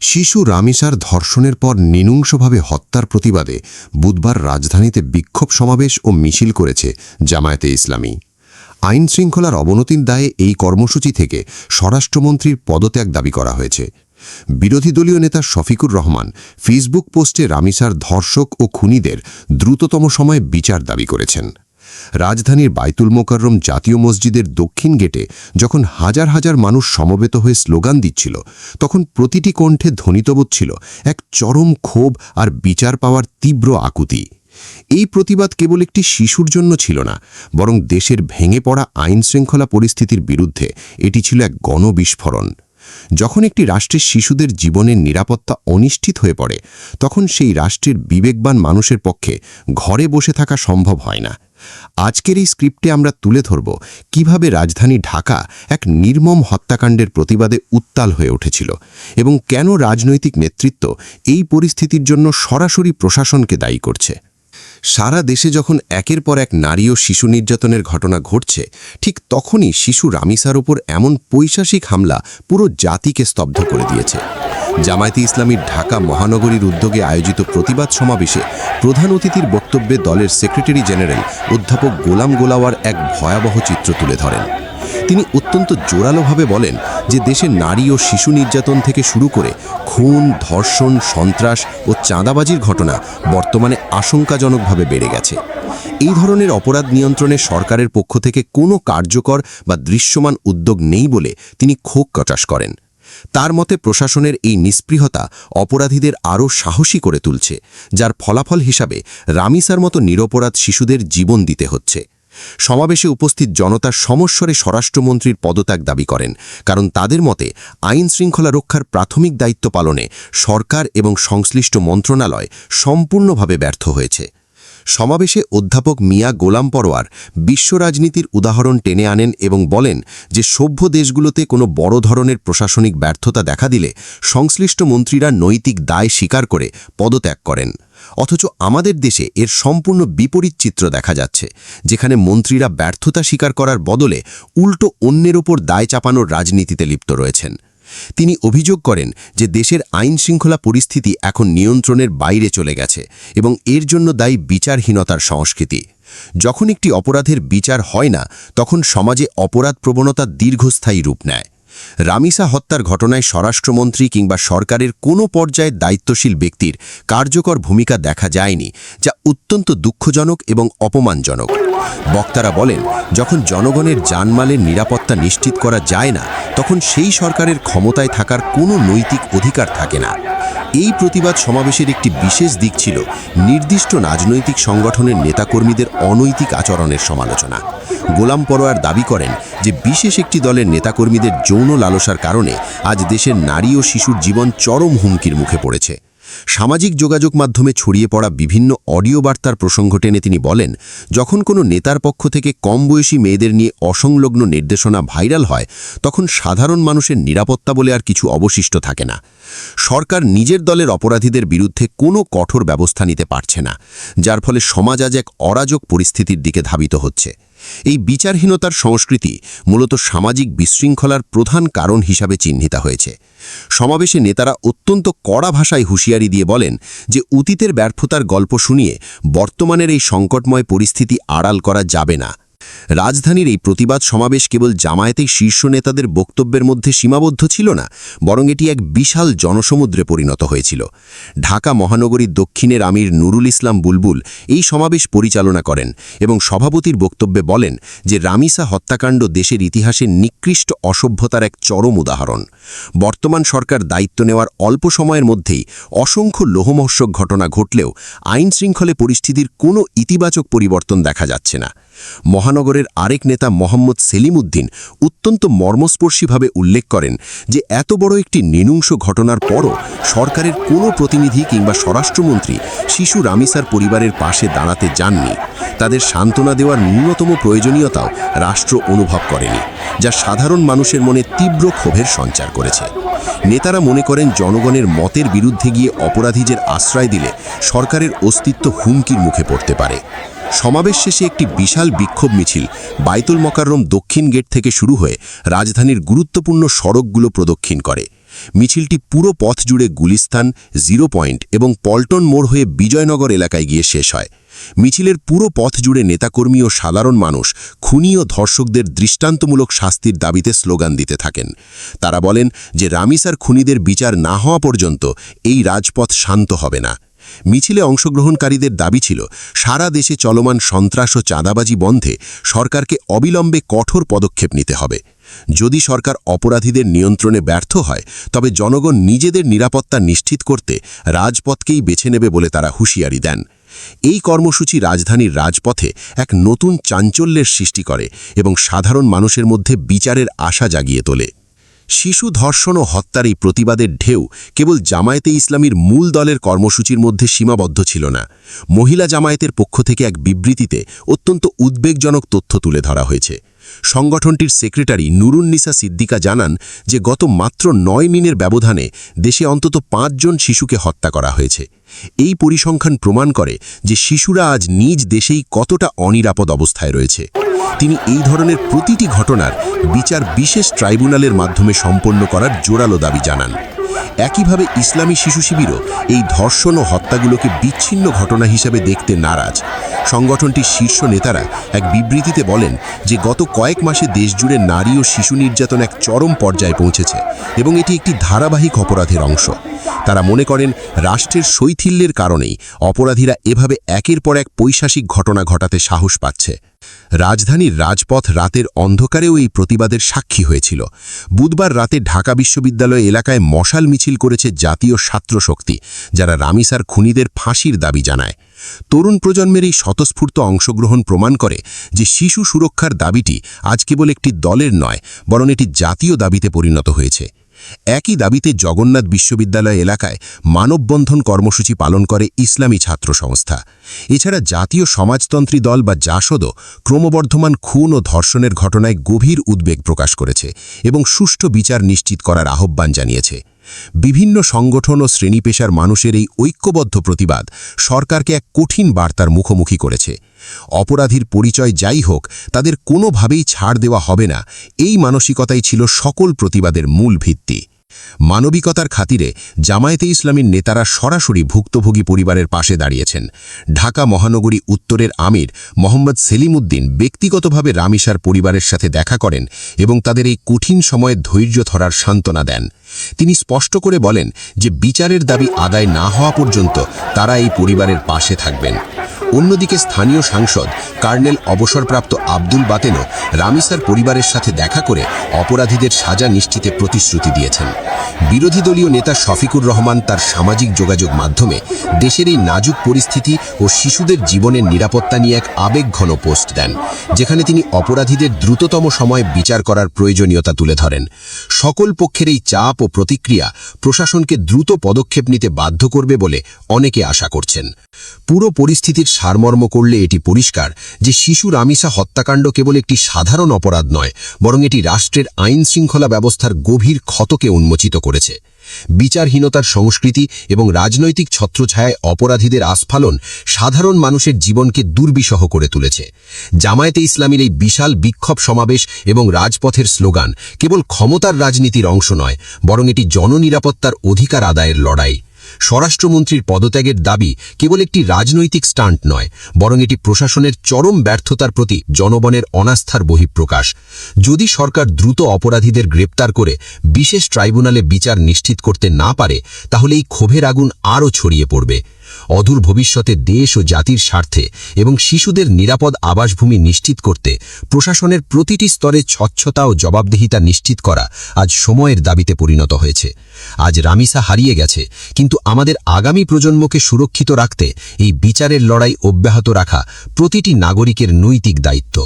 শিশু রামিসার ধর্ষণের পর নৃশংসভাবে হত্যার প্রতিবাদে বুধবার রাজধানীতে বিক্ষোভ সমাবেশ ও মিছিল করেছে জামায়াতে ইসলামী। আইন শৃঙ্খলার অবনতির দায়ে এই কর্মসূচি থেকে স্বরাষ্ট্রমন্ত্রীর পদত্যাগ দাবি করা হয়েছে। বিরোধী দলীয় নেতা শফিকুর রহমান ফেসবুক পোস্টে রামিসার ধর্ষক ও খুনিদের দ্রুততম সময়ে বিচার দাবি করেছেন। রাজধানীর বাইতুল মোকাররম জাতীয় মসজিদের দক্ষিণ গেটে যখন হাজার হাজার মানুষ সমবেত হয়ে স্লোগান দিচ্ছিল, তখন প্রতিটি কণ্ঠে ধ্বনিতবোধ ছিল এক চরম ক্ষোভ আর বিচার পাওয়ার তীব্র আকুতি। এই প্রতিবাদ কেবল একটি শিশুর জন্য ছিল না, বরং দেশের ভেঙে পড়া আইনশৃঙ্খলা পরিস্থিতির বিরুদ্ধে এটি ছিল এক গণবিস্ফোরণ। যখন একটি রাষ্ট্রের শিশুদের জীবনের নিরাপত্তা অনিশ্চিত হয়ে পড়ে, তখন সেই রাষ্ট্রের বিবেকবান মানুষের পক্ষে ঘরে বসে থাকা সম্ভব হয় না। আজকের এই স্ক্রিপ্টে আমরা তুলে ধরব কিভাবে রাজধানী ঢাকা এক নির্মম হত্যাকাণ্ডের প্রতিবাদে উত্তাল হয়ে উঠেছিল এবং কেন রাজনৈতিক নেতৃত্ব এই পরিস্থিতির জন্য সরাসরি প্রশাসনকে দায়ী করছে। সারা দেশে যখন একের পর এক নারী ও শিশু নির্যাতনের ঘটনা ঘটছে, ঠিক তখনই শিশু রামিসার ওপর এমন পৈশাচিক হামলা পুরো জাতিকে স্তব্ধ করে দিয়েছে। জামায়াতে ইসলামীর ঢাকা মহানগরীর উদ্যোগে আয়োজিত প্রতিবাদ সমাবেশে প্রধান অতিথির বক্তব্যে দলের সেক্রেটারি জেনারেল অধ্যাপক গোলাম গোলাওয়ার এক ভয়াবহ চিত্র তুলে ধরেন। তিনি অত্যন্ত জোরালোভাবে বলেন যে দেশে নারী ও শিশু নির্যাতন থেকে শুরু করে খুন, ধর্ষণ, সন্ত্রাস ও চাঁদাবাজির ঘটনা বর্তমানে আশঙ্কাজনকভাবে বেড়ে গেছে। এই ধরনের অপরাধ নিয়ন্ত্রণে সরকারের পক্ষ থেকে কোনো কার্যকর বা দৃশ্যমান উদ্যোগ নেই বলে তিনি ক্ষোভ প্রকাশ করেন। তার মতে প্রশাসনের এই নিস্পৃহতা অপরাধীদের আরও সাহসী করে তুলছে, যার ফলাফল হিসাবে রামিসার মতো নিরপরাধ শিশুদের জীবন দিতে হচ্ছে। সমাবেশে উপস্থিত জনতা সমস্বরে স্বরাষ্ট্রমন্ত্রীর পদত্যাগ দাবি করেন, কারণ তাদের মতে আইন শৃঙ্খলা রক্ষার প্রাথমিক দায়িত্ব পালনে সরকার এবং সংশ্লিষ্ট মন্ত্রণালয় সম্পূর্ণভাবে ব্যর্থ হয়েছে। সমাবেশে অধ্যাপক মিয়া গোলাম পরোয়ার বিশ্ব রাজনীতির উদাহরণ টেনে আনেন এবং বলেন যে সভ্য দেশগুলোতে কোনো বড় ধরনের প্রশাসনিক ব্যর্থতা দেখা দিলে সংশ্লিষ্ট মন্ত্রীরা নৈতিক দায় স্বীকার করে পদত্যাগ করেন। অথচ আমাদের দেশে এর সম্পূর্ণ বিপরীত চিত্র দেখা যাচ্ছে, যেখানে মন্ত্রীরা ব্যর্থতা স্বীকার করার বদলে উল্টো অন্যের ওপর দায় চাপানোর রাজনীতিতে লিপ্ত রয়েছেন। তিনি অভিযোগ করেন যে দেশের আইন শৃঙ্খলা পরিস্থিতি এখন নিয়ন্ত্রণের বাইরে চলে গেছে এবং এর জন্য দায়ী বিচারহীনতার সংস্কৃতি। যখন একটি অপরাধের বিচার হয় না, তখন সমাজে অপরাধ প্রবণতা দীর্ঘস্থায়ী রূপ নেয়। রামিসা হত্যার ঘটনায় স্বরাষ্ট্রমন্ত্রী কিংবা সরকারের কোনো পর্যায়ে দায়িত্বশীল ব্যক্তির কার্যকর ভূমিকা দেখা যায়নি, যা অত্যন্ত দুঃখজনক এবং অপমানজনক। বক্তারা বলেন, যখন জনগণের জানমালের নিরাপত্তা নিশ্চিত করা যায় না, তখন সেই সরকারের ক্ষমতায় থাকার কোনো নৈতিক অধিকার থাকে না। এই প্রতিবাদ সমাবেশের একটি বিশেষ দিক ছিল নির্দিষ্ট রাজনৈতিক সংগঠনের নেতাকর্মীদের অনৈতিক আচরণের সমালোচনা। গোলাম পরোয়ার দাবি করেন যে বিশেষ একটি দলের নেতাকর্মীদের যৌন লালসার কারণে আজ দেশের নারী ও শিশুর জীবন চরম হুমকির মুখে পড়েছে। সামাজিক যোগাযোগ মাধ্যমে ছড়িয়ে পড়া বিভিন্ন অডিও বার্তার প্রসঙ্গ টেনে তিনি বলেন, যখন কোনো নেতার পক্ষ থেকে কম বয়সী মেয়েদের নিয়ে অসংলগ্ন নির্দেশনা ভাইরাল হয়, তখন সাধারণ মানুষের নিরাপত্তা বলে আর কিছু অবশিষ্ট থাকে না। সরকার নিজের দলের অপরাধীদের বিরুদ্ধে কোনো কঠোর ব্যবস্থা নিতে পারছে না, যার ফলে সমাজ আজ এক অরাজক পরিস্থিতির দিকে ধাবিত হচ্ছে। এই বিচারহীনতার সংস্কৃতি মূলত সামাজিক বিশৃঙ্খলার প্রধান কারণ হিসাবে চিহ্নিত হয়েছে। সমাবেশে নেতারা অত্যন্ত কড়া ভাষায় হুঁশিয়ারি দিয়ে বলেন যে অতীতের ব্যর্থতার গল্প শুনিয়ে বর্তমানের এই সংকটময় পরিস্থিতি আড়াল করা যাবে না। রাজধানীর এই প্রতিবাদ সমাবেশ কেবল জামায়াতের শীর্ষ নেতাদের বক্তব্যের মধ্যে সীমাবদ্ধ ছিল না, বরং এটি এক বিশাল জনসমুদ্রে পরিণত হয়েছিল। ঢাকা মহানগরীর দক্ষিণের আমির নুরুল ইসলাম বুলবুল এই সমাবেশ পরিচালনা করেন এবং সভাপতির বক্তব্যে বলেন যে রামিসা হত্যাকাণ্ড দেশের ইতিহাসের নিকৃষ্ট অসভ্যতার এক চরম উদাহরণ। বর্তমান সরকার দায়িত্ব নেওয়ার অল্প সময়ের মধ্যেই অসংখ্য লোমহর্ষক ঘটনা ঘটলেও আইন শৃঙ্খলে পরিস্থিতির কোনো ইতিবাচক পরিবর্তন দেখা যাচ্ছে না। মহানগরের আরেক নেতা মোহাম্মদ সেলিম উদ্দিন অত্যন্ত মর্মস্পর্শীভাবে উল্লেখ করেন যে এত বড় একটি নৃশংস ঘটনার পরও সরকারের কোনো প্রতিনিধি কিংবা স্বরাষ্ট্রমন্ত্রী শিশু রামিসার পরিবারের পাশে দাঁড়াতে যাননি। তাদের সান্ত্বনা দেওয়ার ন্যূনতম প্রয়োজনীয়তাও রাষ্ট্র অনুভব করেনি, যা সাধারণ মানুষের মনে তীব্র ক্ষোভের সঞ্চার করেছে। নেতারা মনে করেন জনগণের মতের বিরুদ্ধে গিয়ে অপরাধীদের আশ্রয় দিলে সরকারের অস্তিত্ব হুমকির মুখে পড়তে পারে। সমাবেশ শেষে একটি বিশাল বিক্ষোভ মিছিল বাইতুল মোকাররম দক্ষিণ গেট থেকে শুরু হয়ে রাজধানীর গুরুত্বপূর্ণ সড়কগুলো প্রদক্ষিণ করে। মিছিলটি পুরো পথ জুড়ে গুলিস্তান, জিরো পয়েন্ট এবং পল্টন মোড় হয়ে বিজয়নগর এলাকায় গিয়ে শেষ হয়। মিছিলের পুরো পথ জুড়ে নেতাকর্মী ও সাধারণ মানুষ খুনি ও ধর্ষকদের দৃষ্টান্তমূলক শাস্তির দাবিতে স্লোগান দিতে থাকেন। তারা বলেন যে রামিসার খুনিদের বিচার না হওয়া পর্যন্ত এই রাজপথ শান্ত হবে না। মিছিলে অংশগ্রহণকারীদের দাবি ছিল সারা দেশে চলমান সন্ত্রাস ও চাঁদাবাজি বন্ধে সরকারকে অবিলম্বে কঠোর পদক্ষেপ নিতে হবে। যদি সরকার অপরাধীদের নিয়ন্ত্রণে ব্যর্থ হয় তবে জনগণ নিজেদের নিরাপত্তা নিশ্চিত করতে রাজপথকেই বেছে নেবে বলে তারা হুঁশিয়ারি দেন। এই কর্মসূচি রাজধানীর রাজপথে এক নতুন চাঞ্চল্যের সৃষ্টি করে এবং সাধারণ মানুষের মধ্যে বিচারের আশা জাগিয়ে তোলে। শিশু ধর্ষণ ও হত্যার এই প্রতিবাদের ঢেউ কেবল জামায়াতে ইসলামীর মূল দলের কর্মসূচির মধ্যে সীমাবদ্ধ ছিল না। মহিলা জামায়াতের পক্ষ থেকে এক বিবৃতিতে অত্যন্ত উদ্বেগজনক তথ্য তুলে ধরা হয়েছে। সংগঠনটির সেক্রেটারি নুরুন্নিসা সিদ্দিকা জানান যে গত মাত্র 9 দিনের ব্যবধানে দেশে অন্তত 5 জন শিশুকে হত্যা করা হয়েছে। এই পরিসংখ্যান প্রমাণ করে যে শিশুরা আজ নিজ দেশেই কতটা অনিরাপদ অবস্থায় রয়েছে। তিনি এই ধরনের প্রতিটি ঘটনার বিচার বিশেষ ট্রাইব্যুনালের মাধ্যমে সম্পন্ন করার জোরালো দাবি জানান। একইভাবে ইসলামী শিশু শিবিরও এই ধর্ষণ ও হত্যাগুলোকে বিচ্ছিন্ন ঘটনা হিসেবে দেখতে নারাজ। সংগঠনটির শীর্ষ নেতারা এক বিবৃতিতে বলেন যে গত কয়েক মাসে দেশজুড়ে নারী ও শিশু নির্যাতন এক চরম পর্যায়ে পৌঁছেছে এবং এটি একটি ধারাবাহিক অপরাধের অংশ। তারা মনে করেন রাষ্ট্রের শৈথিল্যের কারণেই অপরাধীরা এভাবে একের পর এক পৈশাসিক ঘটনা ঘটাতে সাহস পাচ্ছে। রাজধানীর রাজপথ রাতের অন্ধকারেও এই প্রতিবাদের সাক্ষী হয়েছিল। বুধবার রাতে ঢাকা বিশ্ববিদ্যালয় এলাকায় মশাল মিছিল করেছে জাতীয় ছাত্র শক্তি, যারা রামিসার খুনিদের ফাঁসির দাবি জানায়। তরুণ প্রজন্মের এই স্বতঃস্ফূর্ত অংশগ্রহণ প্রমাণ করে যে শিশু সুরক্ষার দাবিটি আজ কেবল একটি দলের নয়, বরং এটি জাতীয় দাবিতে পরিণত হয়েছে। একই দাবিতে জগন্নাথ বিশ্ববিদ্যালয় এলাকায় মানববন্ধন কর্মসূচি পালন করে ইসলামী ছাত্র সংস্থা। এছাড়া জাতীয় সমাজতন্ত্রী দল বা জাসদও ক্রমবর্ধমান খুন ও ধর্ষণের ঘটনায় গভীর উদ্বেগ প্রকাশ করেছে এবং সুষ্ঠু বিচার নিশ্চিত করার আহ্বান জানিয়েছে। বিভিন্ন সংগঠন ও শ্রেণীপেশার মানুষের এই ঐক্যবদ্ধ প্রতিবাদ সরকারকে এক কঠিন বার্তার মুখোমুখি করেছে। অপরাধীর পরিচয় যাই হোক, তাদের কোনোভাবেই ছাড় দেওয়া হবে না, এই মানসিকতাই ছিল সকল প্রতিবাদের মূল ভিত্তি। মানবিকতার খাতিরে জামায়াতে ইসলামীর নেতারা সরাসরি ভুক্তভোগী পরিবারের পাশে দাঁড়িয়েছেন। ঢাকা মহানগরী উত্তরের আমির মোহাম্মদ সেলিম উদ্দিন ব্যক্তিগতভাবে রামিসার পরিবারের সাথে দেখা করেন এবং তাদের এই কঠিন সময়ে ধৈর্য ধরার সান্ত্বনা দেন। তিনি স্পষ্ট করে বলেন যে বিচারের দাবি আদায় না হওয়া পর্যন্ত তারা এই পরিবারের পাশে থাকবেন। অন্যদিকে স্থানীয় সাংসদ কর্নেল অবসরপ্রাপ্ত আব্দুল বাতেনও রামিসার পরিবারের সাথে দেখা করে অপরাধীদের সাজা নিশ্চিতে প্রতিশ্রুতি দিয়েছেন। বিরোধী দলীয় নেতা শফিকুর রহমান তার সামাজিক যোগাযোগ মাধ্যমে দেশের এই নাজুক পরিস্থিতি ও শিশুদের জীবনের নিরাপত্তা নিয়ে এক আবেগঘন পোস্ট দেন, যেখানে তিনি অপরাধীদের দ্রুততম সময়ে বিচার করার প্রয়োজনীয়তা তুলে ধরেন। সকল পক্ষের এই চাপ ও প্রতিক্রিয়া প্রশাসনকে দ্রুত পদক্ষেপ নিতে বাধ্য করবে বলে অনেকে আশা করছেন। পুরো পরিস্থিতির সারমর্ম করলে এটি পরিষ্কার যে শিশু রামিসা হত্যাকাণ্ড কেবল একটি সাধারণ অপরাধ নয়, বরং এটি রাষ্ট্রের আইন শৃঙ্খলা ব্যবস্থার গভীর ক্ষতকে উন্মোচিত করেছে। বিচারহীনতার সংস্কৃতি এবং রাজনৈতিক ছত্রছায়ায় অপরাধীদের আস্ফালন সাধারণ মানুষের জীবনকে দুর্বিষহ করে তুলেছে। জামায়াতে ইসলামীর এই বিশাল বিক্ষোভ সমাবেশ এবং রাজপথের স্লোগান কেবল ক্ষমতার রাজনীতির অংশ নয়, বরং এটি জননিরাপত্তার অধিকার আদায়ের লড়াই। স্বরাষ্ট্রমন্ত্রীর পদত্যাগের দাবি কেবল একটি রাজনৈতিক স্টান্ট নয়, বরং এটি প্রশাসনের চরম ব্যর্থতার প্রতি জনগণের অনাস্থার বহিঃপ্রকাশ। যদি সরকার দ্রুত অপরাধীদের গ্রেপ্তার করে বিশেষ ট্রাইব্যুনালে বিচার নিশ্চিত করতে না পারে, তাহলে এই ক্ষোভের আগুন আরও ছড়িয়ে পড়বে। অদূর ভবিষ্যতে দেশ ও জাতির স্বার্থে এবং শিশুদের নিরাপদ আবাসভূমি নিশ্চিত করতে প্রশাসনের প্রতিটি স্তরে স্বচ্ছতা ও জবাবদিহিতা নিশ্চিত করা আজ সময়ের দাবিতে পরিণত হয়েছে। আজ রামিসা হারিয়ে গেছে, কিন্তু আমাদের আগামী প্রজন্মকে সুরক্ষিত রাখতে এই বিচারের লড়াই অব্যাহত রাখা প্রতিটি নাগরিকের নৈতিক দায়িত্ব।